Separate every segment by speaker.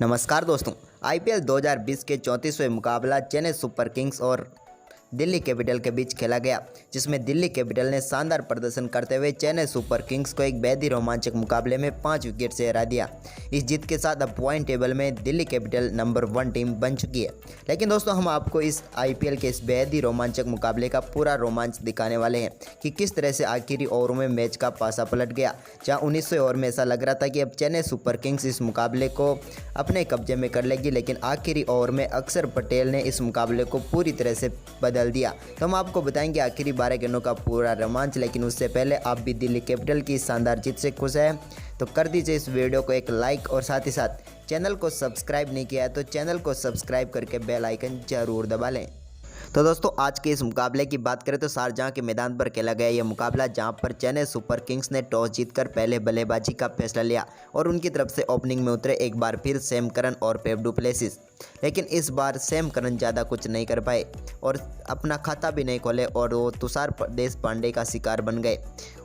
Speaker 1: नमस्कार दोस्तों। आईपीएल 2020 के 34वें मुकाबला चेन्नई सुपर किंग्स और दिल्ली कैपिटल के बीच खेला गया, जिसमें दिल्ली कैपिटल ने शानदार प्रदर्शन करते हुए चेन्नई सुपर किंग्स को एक बेहद ही रोमांचक मुकाबले में 5 विकेट से हरा दिया। इस जीत के साथ अब पॉइंट टेबल में दिल्ली कैपिटल नंबर 1 टीम बन चुकी है। लेकिन दोस्तों, हम आपको इस आईपीएल के इस बेहद ही रोमांचक मुकाबले का पूरा रोमांच दिखाने वाले हैं कि किस तरह से आखिरी ओवरों में मैच का पासा पलट गया। जहाँ 19वें ओवर में ऐसा लग रहा था कि अब चेन्नई सुपर किंग्स इस मुकाबले को अपने कब्जे में कर लेगी, लेकिन आखिरी ओवर में अक्षर पटेल ने इस मुकाबले को पूरी तरह से बदल दिया। तो हम आपको बताएंगे आखिरी 12 गेंदों का पूरा रोमांच। लेकिन उससे पहले आप भी दिल्ली कैपिटल की शानदार जीत से खुश हैं तो कर दीजिए इस वीडियो को एक लाइक और साथ ही साथ चैनल को सब्सक्राइब नहीं किया है तो चैनल को सब्सक्राइब करके बेल आइकन जरूर दबा लें। तो दोस्तों, आज के इस मुकाबले की बात करें तो शारजाह के मैदान पर खेला गया यह मुकाबला, जहां पर चेन्नई सुपर किंग्स ने टॉस जीतकर पहले बल्लेबाजी का फैसला लिया और उनकी तरफ से ओपनिंग में उतरे एक बार फिर सैम करन और फेफ डु प्लेसिस। लेकिन इस बार सैम करन ज़्यादा कुछ नहीं कर पाए और अपना खाता भी नहीं खोले और वो तुषार देशपांडे का शिकार बन गए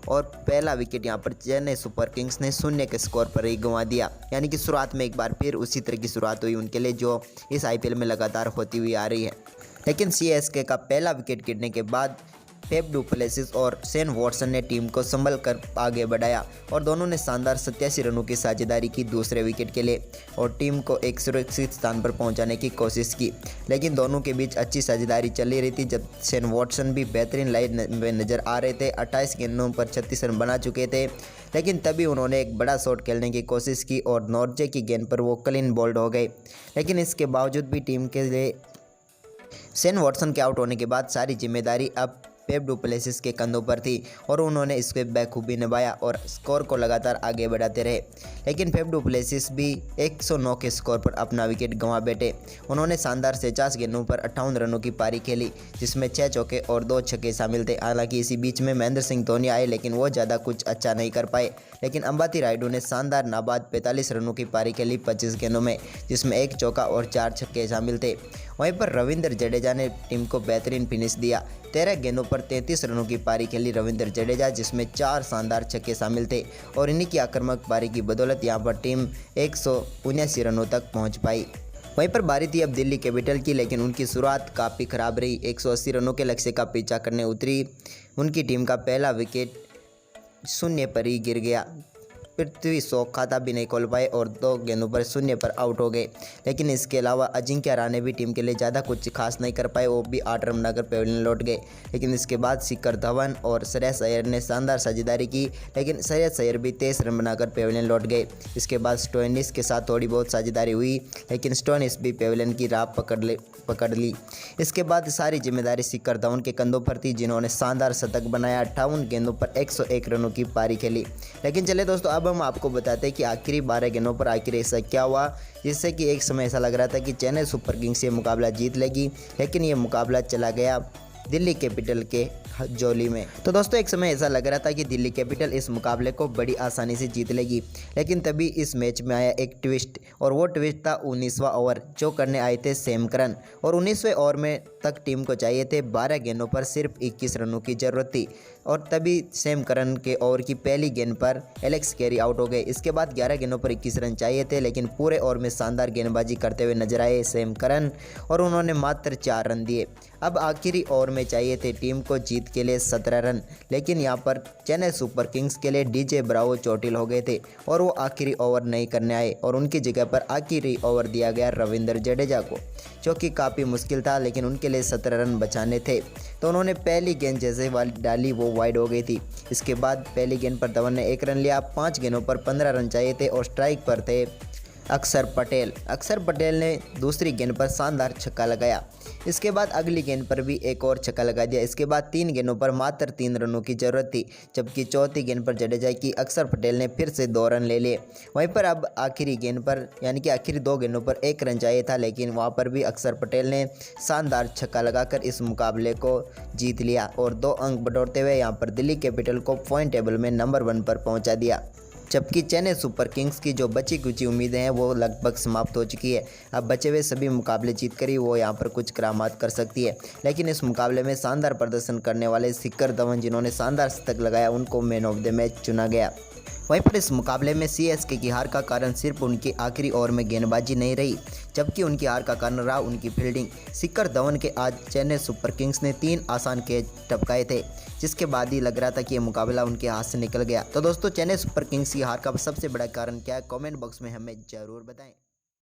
Speaker 1: और पहला विकेट यहां पर चेन्नई सुपर किंग्स ने 0 के स्कोर पर ही गंवा दिया। यानी कि शुरुआत में एक बार फिर उसी तरह की शुरुआत हुई उनके लिए जो इस आईपीएल में लगातार होती हुई आ रही है। लेकिन सीएसके का पहला विकेट गिरने के बाद फेफ डु प्लेसिस और शेन वॉटसन ने टीम को संभल कर आगे बढ़ाया और दोनों ने शानदार 87 रनों की साझेदारी की दूसरे विकेट के लिए और टीम को एक सुरक्षित स्थान पर पहुंचाने की कोशिश की। लेकिन दोनों के बीच अच्छी साझेदारी चल रही थी, जब शेन वॉटसन भी बेहतरीन लाइन में नजर आ रहे थे। 28 गेंदों पर 36 रन बना चुके थे, लेकिन तभी उन्होंने एक बड़ा शॉट खेलने की कोशिश की और नॉर्जे की गेंद पर वो क्लीन बोल्ड हो गए। लेकिन इसके बावजूद भी टीम के लिए शेन वॉटसन के आउट होने के बाद सारी जिम्मेदारी अब फेफ डु प्लेसिस के कंधों पर थी और उन्होंने इसके बखूबी निभाया और स्कोर को लगातार आगे बढ़ाते रहे। लेकिन फेफ डु प्लेसिस भी 109 के स्कोर पर अपना विकेट गंवा बैठे। उन्होंने शानदार 50 गेंदों पर 58 रनों की पारी खेली, जिसमें 6 चौके और 2 छक्के शामिल थे। हालांकि इसी बीच में महेंद्र सिंह धोनी आए, लेकिन वो ज़्यादा कुछ अच्छा नहीं कर पाए। लेकिन अंबाती रायडू ने शानदार नाबाद 45 रनों की पारी खेली 25 गेंदों में, जिसमें 1 चौका और 4 छक्के शामिल थे। वहीं पर रविंद्र जडेजा ने टीम को बेहतरीन फिनिश दिया। 13 गेंदों पर 33 रनों की पारी खेली रविंद्र जडेजा, जिसमें 4 शानदार छक्के शामिल थे और इन्हीं की आक्रामक पारी की बदौलत यहां पर टीम 179 रनों तक पहुंच पाई। वहीं पर बारी थी अब दिल्ली कैपिटल की, लेकिन उनकी शुरुआत काफ़ी खराब रही। 180 रनों के लक्ष्य का पीछा करने उतरी उनकी टीम का पहला विकेट 0 पर ही गिर गया। पृथ्वी शॉ खाता भी नहीं खोल पाए और 2 गेंदों पर 0 पर आउट हो गए। लेकिन इसके अलावा अजिंक्य रहाणे भी टीम के लिए ज़्यादा कुछ खास नहीं कर पाए, वो भी 8 रन बनाकर पेविलियन लौट गए। लेकिन इसके बाद शिखर धवन और श्रेयस अय्यर ने शानदार साझेदारी की, लेकिन श्रेयस अय्यर भी 23 रन बनाकर पेविलियन लौट गए। इसके बाद स्टोइनिस के साथ थोड़ी बहुत साझेदारी हुई, लेकिन स्टोइनिस भी पेविलियन की राह पकड़ ली। इसके बाद सारी जिम्मेदारी शिखर धवन के कंधों पर थी, जिन्होंने शानदार शतक बनाया। 58 गेंदों पर 101 रनों की पारी खेली। लेकिन चले दोस्तों, अब हम आपको बताते हैं कि आखिरी 12 गेंदों पर आखिर ऐसा क्या हुआ, जिससे कि एक समय ऐसा लग रहा था कि चेन्नई सुपर किंग्स ये मुकाबला जीत लेगी, लेकिन ये मुकाबला चला गया दिल्ली कैपिटल के जोली में। तो दोस्तों, एक समय ऐसा लग रहा था कि दिल्ली कैपिटल इस मुकाबले को बड़ी आसानी से जीत लेगी, लेकिन तभी इस मैच में आया एक ट्विस्ट और वो ट्विस्ट था 19वां ओवर, जो करने आए थे सैम करन। और 19वें ओवर में तक टीम को चाहिए थे 12 गेंदों पर सिर्फ 21 रनों की ज़रूरत थी और तभी सैम करन के ओवर की पहली गेंद पर एलेक्स कैरी आउट हो गए। इसके बाद 11 गेंदों पर 21 रन चाहिए थे, लेकिन पूरे ओवर में शानदार गेंदबाजी करते हुए नजर आए सैम करन और उन्होंने मात्र 4 रन दिए। अब आखिरी ओवर में चाहिए थे टीम को जीत के लिए 17 रन, लेकिन यहां पर चेन्नई सुपर किंग्स के लिए डीजे ब्रावो चोटिल हो गए थे और वो आखिरी ओवर नहीं करने आए और उनकी जगह पर आखिरी ओवर दिया गया रविंद्र जडेजा को, जो कि काफ़ी मुश्किल था, लेकिन उनके लिए 17 रन बचाने थे। तो उन्होंने पहली गेंद जैसे वाली डाली वो वाइड हो गई थी। इसके बाद पहली गेंद पर धवन ने 1 रन लिया। 5 गेंदों पर 15 रन चाहिए थे और स्ट्राइक पर थे अक्षर पटेल ने दूसरी गेंद पर शानदार छक्का लगाया। इसके बाद अगली गेंद पर भी एक और छक्का लगा दिया। इसके बाद 3 गेंदों पर मात्र 3 रनों की जरूरत थी, जबकि चौथी गेंद पर जडेजा की अक्षर पटेल ने फिर से 2 रन ले लिए। वहीं पर अब आखिरी गेंद पर यानी कि आखिरी 2 गेंदों पर 1 रन चाहिए था, लेकिन वहां पर भी अक्षर पटेल ने शानदार छक्का लगाकर इस मुकाबले को जीत लिया और 2 अंक बटोरते हुए यहाँ पर दिल्ली कैपिटल को पॉइंट टेबल में नंबर 1 पर पहुँचा दिया। जबकि चेन्नई सुपर किंग्स की जो बची कुची उम्मीदें हैं वो लगभग समाप्त हो चुकी है। अब बचे हुए सभी मुकाबले जीत कर ही वो यहाँ पर कुछ करामात कर सकती है। लेकिन इस मुकाबले में शानदार प्रदर्शन करने वाले शिखर धवन, जिन्होंने शानदार शतक लगाया, उनको मैन ऑफ द मैच चुना गया। वहीं पर इस मुकाबले में सीएसके की हार का कारण सिर्फ उनकी आखिरी ओवर में गेंदबाजी नहीं रही, जबकि उनकी हार का कारण रहा उनकी फील्डिंग। शिखर धवन के आज चेन्नई सुपर किंग्स ने 3 आसान कैच टपकाए थे, जिसके बाद ही लग रहा था कि यह मुकाबला उनके हाथ से निकल गया। तो दोस्तों, चेन्नई सुपर किंग्स की हार का सबसे बड़ा कारण क्या है, कमेंट बॉक्स में हमें ज़रूर बताएं।